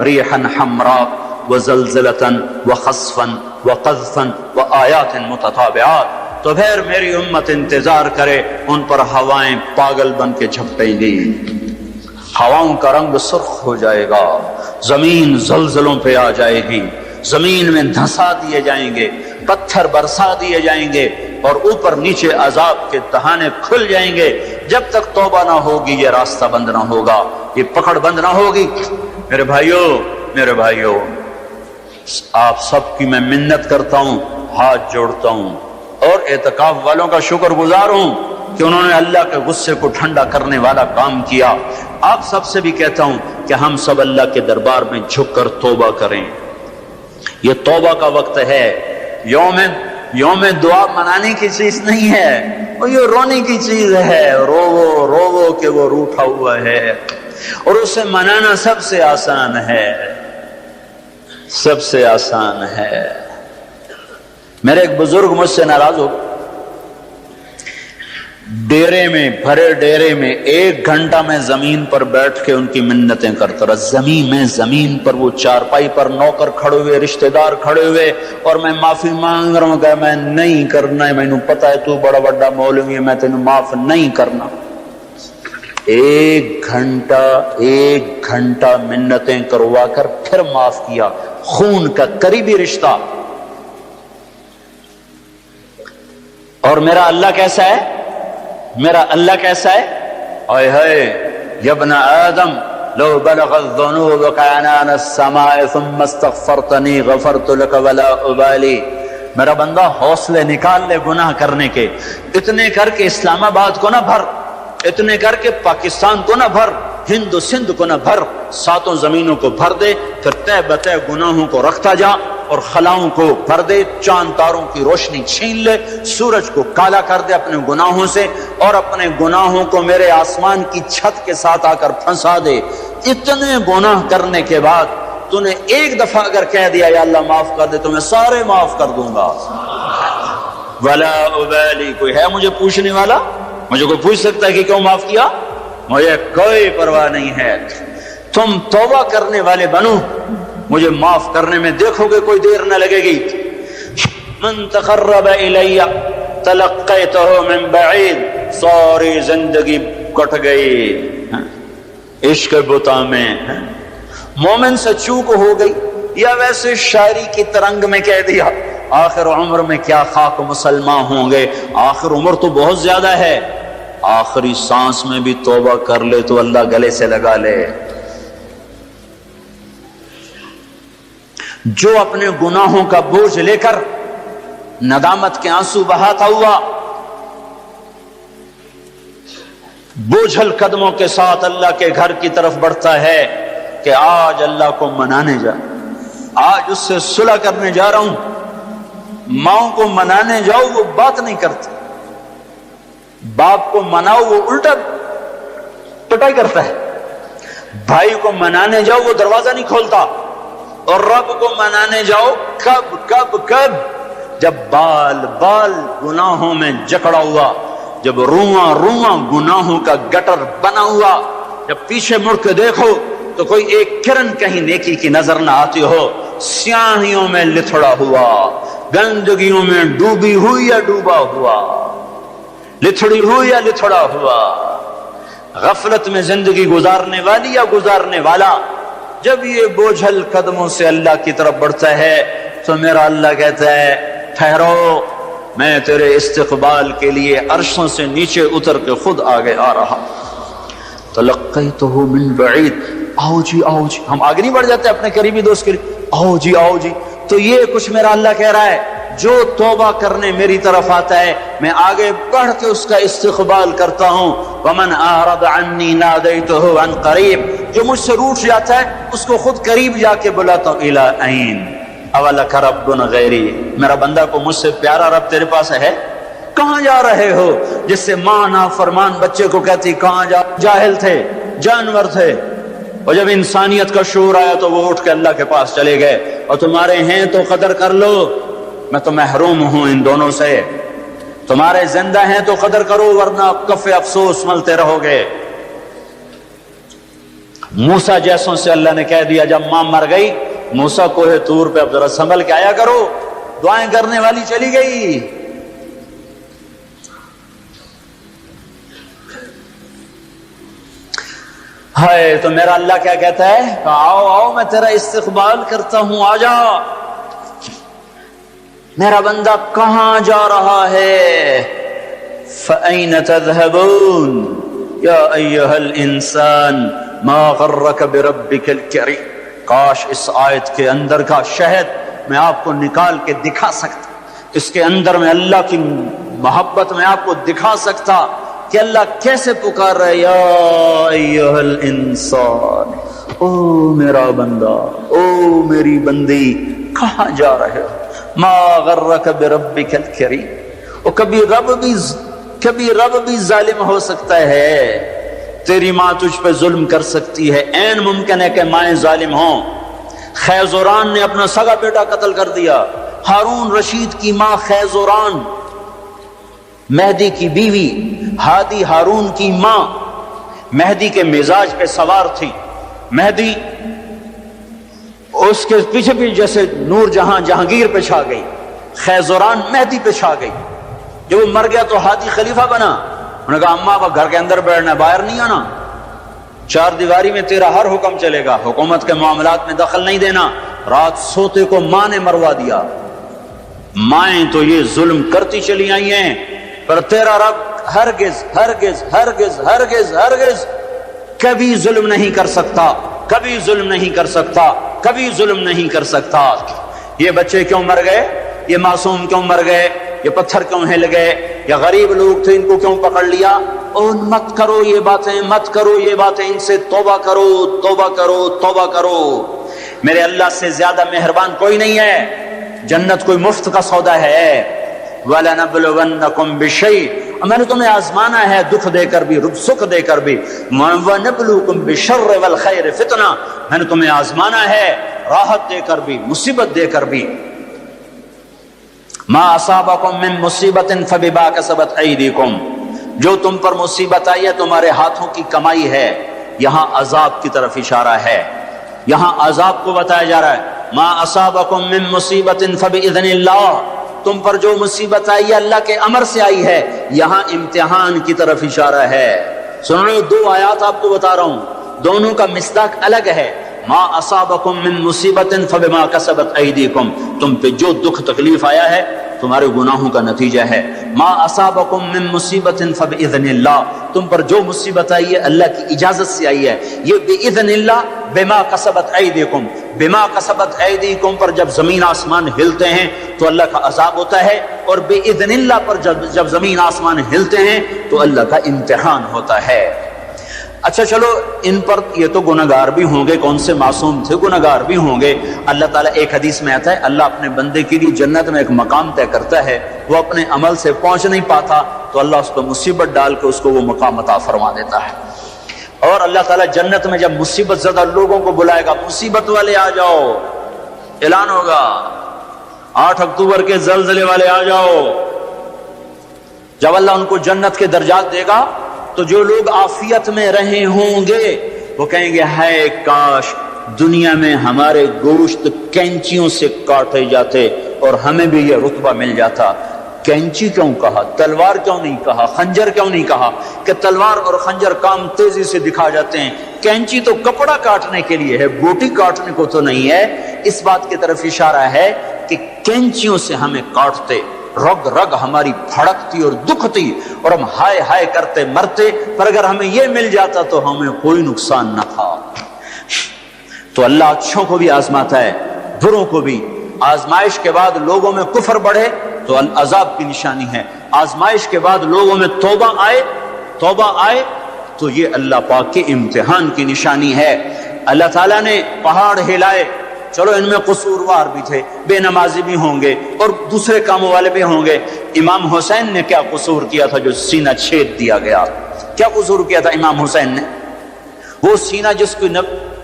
رِيحًا حَمْرَاءَ وَزَلْزَلَةً وَخَسْفًا وَقَذْفًا وَآيَاتٍ مُتَتَابِعَاتٍ. تو پھر میری امت انتظار کرے، ان پر ہوائیں پاگل بن کے جھپٹیں گی، ہواؤں کا رنگ سرخ ہو جائے گا، زمین زلزلوں پہ آ جائے گی، زمین میں دھنسا دیے جائیں گے، پتھر برسا دیے جائیں گے، اور اوپر نیچے عذاب کے دہانے کھل جائیں گے. جب تک توبہ نہ ہوگی یہ راستہ بند نہ ہوگا، یہ پکڑ بند نہ ہوگی. میرے بھائیوں، آپ سب کی میں منت کرتا ہوں، ہاتھ جوڑتا ہوں، اور اعتکاف والوں کا شکر گزار ہوں کہ انہوں نے اللہ کے غصے کو ٹھنڈا کرنے والا کام کیا. آپ سب سے بھی کہتا ہوں کہ ہم سب اللہ کے دربار میں جھک کر توبہ کریں. یہ توبہ کا وقت ہے. یوم دعا منانے کی چیز نہیں ہے، اور یہ رونے کی چیز ہے. رو کہ وہ روٹھا ہوا ہے، اور اسے منانا سب سے آسان ہے، سب سے آسان ہے. میرے ایک بزرگ مجھ سے ناراض ہو، ڈیرے میں، بھرے ڈیرے میں 1 گھنٹہ میں زمین پر بیٹھ کے ان کی منتیں کرتا رہا. زمین پر وہ چارپائی پر نوکر کھڑے ہوئے، رشتہ دار کھڑے ہوئے، اور میں معافی مانگ رہا ہوں کہ میں نہیں کرنا ہے، مینوں پتا ہے تو بڑا بڑا مولوی ہے، میں تینوں معاف نہیں کرنا. 1 گھنٹہ منتیں کروا کر پھر معاف کیا. خون کا قریبی رشتہ. اور میرا اللہ کیسا ہے؟ اے ہے یا ابن آدم لو بلغ الذنوب كعنان السماء ثم استغفرتني غفرت لك ولا ابالي. میرا بندہ حوصلے نکال لے گناہ کرنے کے، اتنے کر کے اسلام آباد کو نہ بھر، اتنے کر کے پاکستان کو نہ بھر، ہند و سندھ کو نہ بھر، 7 زمینوں کو بھر دے. پھر تہ بتہ گناہوں کو رکھتا جا، اور خلاؤں کو بھر دے. چاند تاروں کی روشنی چھین لے، سورج کو کالا کر دے اپنے گناہوں سے، اور اپنے گناہوں کو میرے آسمان کی چھت کے ساتھ آ کر پھنسا دے. اتنے گناہ کرنے کے بعد تو نے 1 دفعہ اگر کہہ دیا یا اللہ معاف کر دے، تو میں سارے معاف کر دوں گا. ولا ابالی. کوئی ہے مجھے پوچھنے والا؟ مجھے کوئی پوچھ سکتا ہے کہ کیوں معاف کیا؟ مجھے کوئی پرواہ نہیں ہے. تم توبہ کرنے والے بنو، مجھے معاف کرنے میں دیکھو گے کوئی دیر نہ لگے گی. من تقرب الی تلقیتہ من بعید. ساری زندگی کٹ گئی عشق بتا میں. مومن سے چوک ہو گئی، یا ویسے شاعری کی ترنگ میں کہہ دیا آخر عمر میں کیا خاک مسلمان ہوں گے. آخر عمر تو بہت زیادہ ہے، آخری سانس میں بھی توبہ کر لے تو اللہ گلے سے لگا لے. جو اپنے گناہوں کا بوجھ لے کر ندامت کے آنسو بہاتا ہوا بوجھل قدموں کے ساتھ اللہ کے گھر کی طرف بڑھتا ہے کہ آج اللہ کو منانے جا، آج اس سے صلح کرنے جا رہا ہوں. ماؤں کو منانے جاؤ وہ بات نہیں کرتی، باپ کو مناؤ وہ الٹا پٹائی کرتا ہے، بھائی کو منانے جاؤ وہ دروازہ نہیں کھولتا، اور رب کو منانے جاؤ کب جب بال گناہوں میں جکڑا ہوا، جب رواں گناہوں کا گٹر بنا ہوا، جب پیچھے مڑ کے دیکھو تو کوئی ایک کرن کہیں نیکی کی نظر نہ آتی ہو، سیاہیوں میں لتھڑا ہوا، گندگیوں میں ڈوبی ہوئی یا ڈوبا ہوا، لتھڑی ہوئی یا لتھڑا ہوا، غفلت میں زندگی گزارنے والی یا گزارنے والا. جب یہ بوجھل قدموں سے اللہ کی طرف بڑھتا ہے تو میرا اللہ کہتا ہے ٹھہرو، میں تیرے استقبال کے لیے عرشوں سے نیچے اتر کے خود آگے آ رہا. تلقیتہ من بعید. آؤ جی ہم آگے نہیں بڑھ جاتے اپنے قریبی دوست کے لیے؟ آؤ جی. تو یہ کچھ میرا اللہ کہہ رہا ہے، جو توبہ کرنے میری طرف آتا ہے میں آگے بڑھ کے اس کا استقبال کرتا ہوں. ومن اعرض عنی نادیتہ عن قریب. جو مجھ سے روٹ جاتا ہے اس کو خود قریب جا کے بلاتا ہوں. الی عین اولک رب غیری. میرا بندہ کو مجھ سے پیارا رب تیرے پاس ہے؟ کہاں جا رہے ہو؟ جس سے ماں نافرمان بچے کو کہتی کہاں جا، جاہل تھے، جانور تھے، اور جب انسانیت کا شعور آیا تو وہ اٹھ کے اللہ کے پاس چلے گئے. اور تمہارے ہیں تو قدر کر لو، میں تو محروم ہوں ان دونوں سے. تمہارے زندہ ہیں تو قدر کرو ورنہ کف افسوس ملتے رہو گے۔ موسیٰ جیسوں سے اللہ نے کہہ دیا جب ماں مر گئی، موسیٰ کوہ طور پہ اب ذرا سنبھل کے آیا کرو، دعائیں کرنے والی چلی گئی۔ ہائے تو میرا اللہ کیا کہتا ہے؟ آؤ آؤ میں تیرا استقبال کرتا ہوں، آ جا۔ میرا بندہ کہاں جا رہا ہے؟ فَأَيْنَ تَذْهَبُونَ یا ایہا الانسان ما غرک بربک الکریم۔ کاش اس آیت کے اندر کا شہد میں آپ کو نکال کے دکھا سکتا، اس کے اندر میں اللہ کی محبت میں آپ کو دکھا سکتا کہ اللہ کیسے پکار رہے، یا ایہا الانسان، او میرا بندہ، او میری بندی، کہاں جا رہے ہو؟ ما غرک بربک الکریم۔ اور کبھی رب بھی ظالم ہو سکتا ہے، تیری ماں تجھ پہ ظلم کر سکتی ہے، عین ممکن ہے کہ مائیں ظالم ہوں۔ خیزوران نے اپنا سگا بیٹا قتل کر دیا، ہارون رشید کی ماں خیزوران، مہدی کی بیوی، ہادی ہارون کی ماں، مہدی کے مزاج پہ سوار تھی۔ مہدی اس کے پیچھے بھی جیسے نور جہاں جہانگیر پہ چھا گئی، خیزوران مہدی پہ چھا گئی۔ جب وہ مر گیا تو ہادی خلیفہ بنا۔ انہوں نے کہا اماں اب گھر کے اندر بیٹھنا، باہر نہیں آنا، چار دیواری میں تیرا ہر حکم چلے گا، حکومت کے معاملات میں دخل نہیں دینا۔ رات سوتے کو ماں نے مروا دیا۔ مائیں تو یہ ظلم کرتی چلی آئی ہیں، پر تیرا رب ہرگز ہرگز ہرگز ہرگز ہرگز کبھی ظلم نہیں کر سکتا، کبھی ظلم نہیں کر سکتا، کبھی ظلم نہیں کر سکتا۔ یہ بچے کیوں مر گئے؟ یہ معصوم کیوں مر گئے؟ یہ پتھر کیوں ہل گئے؟ یا غریب لوگ تھے ان کو کیوں پکڑ لیا؟ اور مت کرو یہ باتیں، مت کرو یہ باتیں، ان سے توبہ کرو، توبہ کرو، توبہ کرو۔ میرے اللہ سے زیادہ مہربان کوئی نہیں ہے۔ جنت کوئی مفت کا سودا ہے۔ وَلَنَبْلُوَنَّكُمْ بِشَيْءٍ، میں نے تمہیں آزمانا ہے دکھ دے کر بھی، سکھ دے کر بھی۔ وَنَبْلُوكُمْ بِالشَّرِّ وَالْخَيْرِ فِتْنَةً، میں نے تمہیں آزمانا ہے راحت دے کر بھی، مصیبت دے کر بھی۔ مَا أَصَابَكُم مِّن مُّصِيبَةٍ فَبِمَا كَسَبَتْ أَيْدِيكُمْ، جو تم پر مصیبت آئی ہے تمہارے ہاتھوں کی کمائی ہے۔ یہاں عذاب کی طرف اشارہ ہے، یہاں عذاب کو بتایا جا رہا ہے۔ مَا أَصَابَكُم مِّن مُّصِيبَةٍ فَبِإِذْنِ اللَّهِ، تم پر جو مصیبت آئی ہے اللہ کے امر سے آئی ہے۔ یہاں امتحان کی طرف اشارہ ہے۔ سن رہے ہو؟ دو آیات آپ کو بتا رہا ہوں، دونوں کا مصداق الگ ہے۔ ما اصابکم من مصیبت فبما کسبت ایدیکم، تم پہ جو دکھ تکلیف آیا ہے تمہارے گناہوں کا نتیجہ ہے۔ ما اصابکم من مصیبت فباذن اللہ، تم پر جو مصیبت آئی ہے اللہ کی اجازت سے آئی ہے۔ یہ باذن اللہ، بما کسبت ایدیکم، بما کسبت ایدیکم پر جب زمین آسمان ہلتے ہیں تو اللہ کا عذاب ہوتا ہے، اور باذن اللہ پر جب زمین آسمان ہلتے ہیں تو اللہ کا امتحان ہوتا ہے۔ اچھا چلو، ان پر یہ تو گناہگار بھی ہوں گے، کون سے معصوم تھے، گناہگار بھی ہوں گے۔ اللہ تعالیٰ، ایک حدیث میں آتا ہے اللہ اپنے بندے کے لیے جنت میں ایک مقام طے کرتا ہے، وہ اپنے عمل سے پہنچ نہیں پاتا تو اللہ اس کو مصیبت ڈال کے اس کو وہ مقام عطا فرما دیتا ہے۔ اور اللہ تعالیٰ جنت میں جب مصیبت زدہ لوگوں کو بلائے گا، مصیبت والے آ جاؤ، اعلان ہوگا 8 اکتوبر کے زلزلے والے آ جاؤ۔ جب اللہ ان کو جنت کے درجات دے گا تو جو لوگ عافیت میں رہے ہوں گے وہ کہیں گے ہائے کاش دنیا میں ہمارے گوشت کینچیوں سے کاٹے جاتے اور ہمیں بھی یہ رتبہ مل جاتا۔ کینچی کیوں کہا؟ تلوار کیوں نہیں کہا؟ خنجر کیوں نہیں کہا؟ کہ تلوار اور خنجر کام تیزی سے دکھا جاتے ہیں، کینچی تو کپڑا کاٹنے کے لیے ہے، بوٹی کاٹنے کو تو نہیں ہے۔ اس بات کی طرف اشارہ ہے کہ کینچیوں سے ہمیں کاٹتے، رگ رگ ہماری پھڑکتی اور دکھتی اور ہم ہائے ہائے کرتے مرتے، پر اگر ہمیں یہ مل جاتا تو ہمیں کوئی نقصان نہ تھا۔ تو اللہ اچھوں کو بھی آزماتا ہے، بروں کو بھی۔ آزمائش کے بعد لوگوں میں کفر بڑھے تو عذاب کی نشانی ہے، آزمائش کے بعد لوگوں میں توبہ آئے تو یہ اللہ پاک کے امتحان کی نشانی ہے۔ اللہ تعالیٰ نے پہاڑ ہلائے، چلو ان میں قصوروار بھی تھے، بے نمازی بھی ہوں گے اور دوسرے کاموں والے بھی ہوں گے۔ امام حسین نے کیا قصور کیا تھا جو سینہ چھید دیا گیا؟ کیا قصور کیا تھا امام حسین نے؟ وہ سینہ جس کو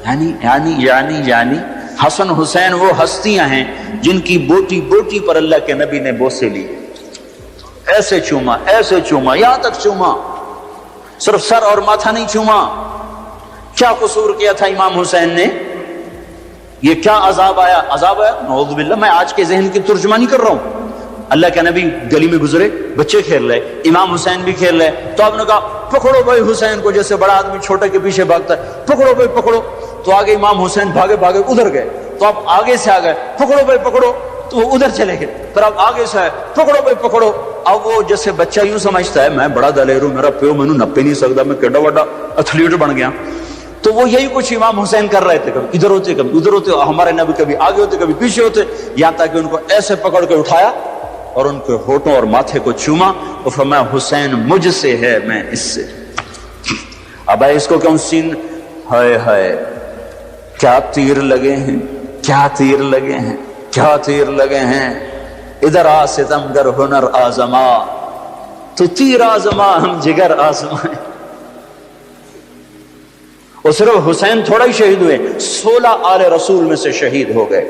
یعنی حسن حسین وہ ہستیاں ہیں جن کی بوٹی بوٹی پر اللہ کے نبی نے بوسے لی۔ ایسے چوما, یہاں تک چوما, صرف سر اور ماتھا نہیں چوما. کیا قصور کیا تھا امام حسین نے؟ یہ کیا عذاب آیا؟ نعوذ باللہ. میں آج کے ذہن کی ترجمانی کر رہا ہوں. اللہ کے نبی گلی میں گزرے, بچے کھیل رہے, امام حسین بھی کھیل رہے, تو آپ نے کہا پکڑو بھائی حسین کو, جیسے بڑا آدمی چھوٹے کے پیچھے بھاگتا ہے, پکڑو بھائی پکڑو. تو آگے امام حسین بھاگے ادھر گئے, تو آپ آگے سے آ گئے, پکڑو بھائی پکڑو, تو وہ ادھر چلے گئے. پھر آپ آگے سے آئے, پکڑو بھائی پکڑو. اب وہ جیسے بچہ یوں سمجھتا ہے میں بڑا دلیر ہوں, میرا پیو مینوں نپے نہیں سکتا, میں کیڈا بڑا ایتھلیٹ بن گیا. تو وہ یہی کچھ امام حسین کر رہے تھے, کبھی ادھر ہوتے کبھی ادھر ہوتے. ہمارے نبی کبھی آگے ہوتے کبھی پیچھے ہوتے, یہاں تک کہ ان کو ایسے پکڑ کے اٹھایا اور ان کے ہونٹوں اور ماتھے کو چوما اور فرمایا حسین مجھ سے ہے, میں اس سے. اب اس کو کیوں سین, ہائے کیا تیر لگے ہیں, کیا تیر لگے ہیں, کیا تیر لگے ہیں. ادھر آ ستمگر ہنر آزما, تو تیر آزما ہم جگر آزمائیں. اور صرف حسین تھوڑا ہی شہید ہوئے, 16 آل رسول میں سے شہید ہو گئے.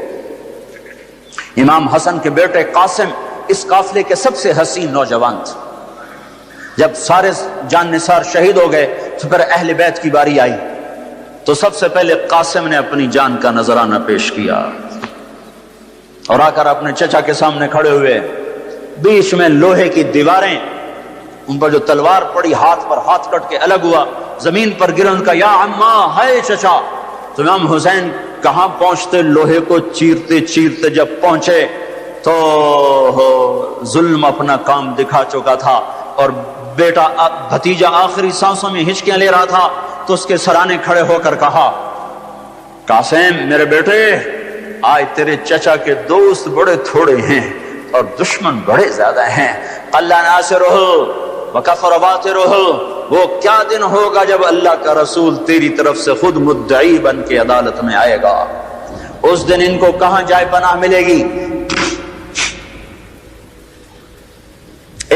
امام حسن کے بیٹے قاسم اس قافلے کے سب سے حسین نوجوان تھے. جب سارے جان نثار شہید ہو گئے تو پھر اہل بیت کی باری آئی, تو سب سے پہلے قاسم نے اپنی جان کا نذرانہ پیش کیا اور آ کر اپنے چچا کے سامنے کھڑے ہوئے. بیچ میں لوہے کی دیواریں, ان پر جو تلوار پڑی ہاتھ پر ہاتھ کٹ کے الگ ہوا, زمین پر گرا, ان کا یا عمّا, ہائے چچا. تو امام حسین کہاں پہنچتے, لوہے کو چیرتے چیرتے جب پہنچے تو ظلم اپنا کام دکھا چکا تھا اور بیٹا بھتیجا آخری سانسوں میں ہچکیاں لے رہا تھا. تو اس کے سرانے کھڑے ہو کر کہا قاسم میرے بیٹے, آج تیرے چچا کے دوست بڑے تھوڑے ہیں اور دشمن بڑے زیادہ ہیں. اللہ ناصرہ وکفر باطرہ, وہ کیا دن ہوگا جب اللہ کا رسول تیری طرف سے خود مدعی بن کے عدالت میں آئے گا. اس دن ان کو کہاں جائے پناہ ملے گی.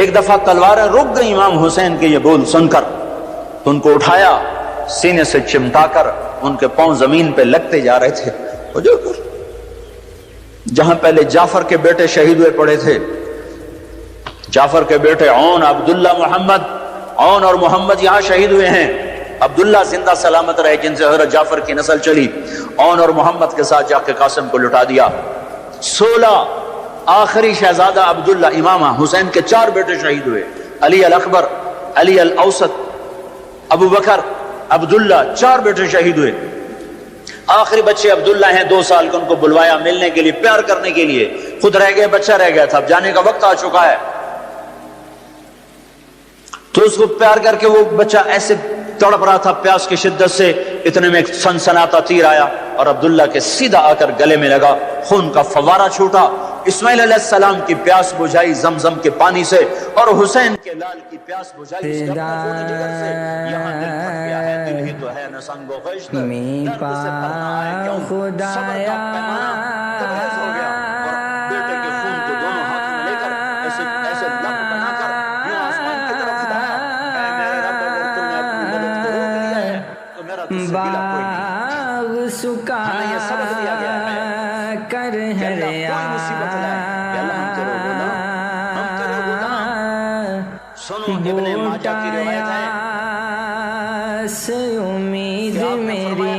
ایک دفعہ تلواریں رک گئی امام حسین کے یہ بول سن کر, تو ان کو اٹھایا, سینے سے چمٹا کر ان کے پاؤں زمین پہ لگتے جا رہے تھے. جہاں پہلے جعفر کے بیٹے شہید ہوئے پڑے تھے, جعفر کے بیٹے عون, عبداللہ, محمد, عون اور محمد یہاں شہید ہوئے ہیں. عبداللہ زندہ سلامت رہے جن سے حضرت جعفر کی نسل چلی. عون اور محمد کے ساتھ جا کے قاسم کو لٹا دیا. 16 آخری شہزادہ عبداللہ, امام حسین کے 4 بیٹے شہید ہوئے, علی الاکبر, علی الاوسط, ابو بکر, عبداللہ, 4 بیٹے شہید ہوئے. آخری بچے عبداللہ ہیں 2 سال کے, ان کو بلوایا ملنے کے لیے, پیار کرنے کے لیے. خود رہ گئے, بچہ رہ گیا تھا, اب جانے کا وقت آ چکا ہے. تو اس کو پیار کر کے وہ بچہ ایسے تڑپ رہا تھا پیاس کی شدت سے, اتنے میں ایک سنسناتا تیر آیا اور عبداللہ کے سیدھا آ کر گلے میں لگا. خون کا فوارہ چھوٹا. اسماعیل علیہ السلام کی پیاس بجھائی زمزم کے پانی سے, اور حسین کے لال کی پیاس بجھائی اس کے اپنے خونی جگر سے. یہاں دل پھٹ گیا ہے, دل ہی تو ہے نہ سنگ و خشت, درد سے بھرنا ہے کیوں, صبر کا پیمانہ تبریز ہو گیا. اور بیٹے کے خون کو دونوں ہاتھ میں لے کر ایسے ایسے لب بنا کر یوں آسمان کی طرف اٹھایا, اے میرے رب, اگر تم نے اپنی مدد کو روک لیا ہے تو میرا تجھ سے گلہ کوئی نہیں. ہمیں یہ سبق دیا گیا ہے کہ اللہ کوئی مصیبت لائے کہ اللہ ہم تیرے غلام, ہم تیرے غلام. سنو ابن ماجہ کی روایت ہے, امید میری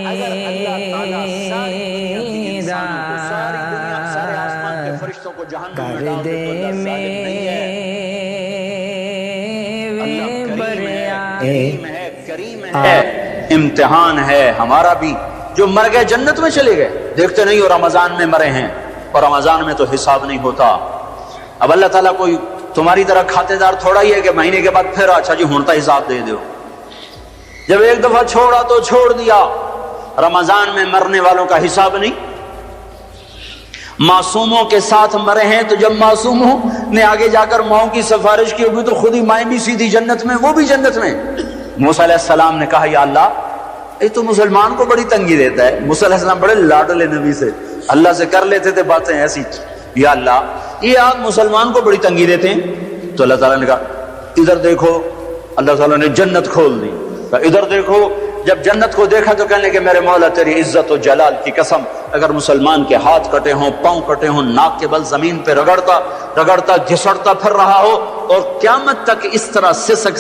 ساری دنیا سارے آسمان کے فرشتوں کو جہنم میں ڈال دے تو اللہ ظالم نہیں ہے. اللہ کریم ہے, کریم ہے. امتحان ہے ہمارا بھی. جو مر گئے جنت میں چلے گئے, دیکھتے نہیں, اور رمضان میں مرے ہیں, اور رمضان میں تو حساب نہیں ہوتا. اب اللہ تعالیٰ کوئی تمہاری طرح کھاتے دار تھوڑا ہی ہے کہ مہینے کے بعد پھر اچھا جی ہونتا حساب دے دو. جب ایک دفعہ چھوڑا تو چھوڑ دیا. رمضان میں مرنے والوں کا حساب نہیں. معصوموں کے ساتھ مرے ہیں, تو جب معصوموں نے آگے جا کر ماؤں کی سفارش کی ہوگی تو خود ہی مائیں بھی سیدھی جنت میں, وہ بھی جنت میں. موسیٰ علیہ السلام نے کہا یا اللہ, یہ تو مسلمان کو بڑی تنگی دیتا ہے. موسیٰ علیہ السلام بڑے لاڈلے نبی سے, اللہ سے کر لیتے تھے باتیں ایسی, یا اللہ یہ آپ مسلمان کو بڑی تنگی دیتے ہیں. تو اللہ تعالیٰ نے کہا ادھر دیکھو. اللہ تعالیٰ نے جنت کھول دی. ادھر دیکھو. جب جنت کو دیکھا تو کہنے کہ میرے مولا تیری عزت و جلال کی قسم, اگر مسلمان کے ہاتھ کٹے ہوں, پاؤں کٹے ہوں, ناک کے بل زمین پہ رگڑتا رگڑتا گھسڑتا پھر رہا ہو اور قیامت تک اس طرح سسک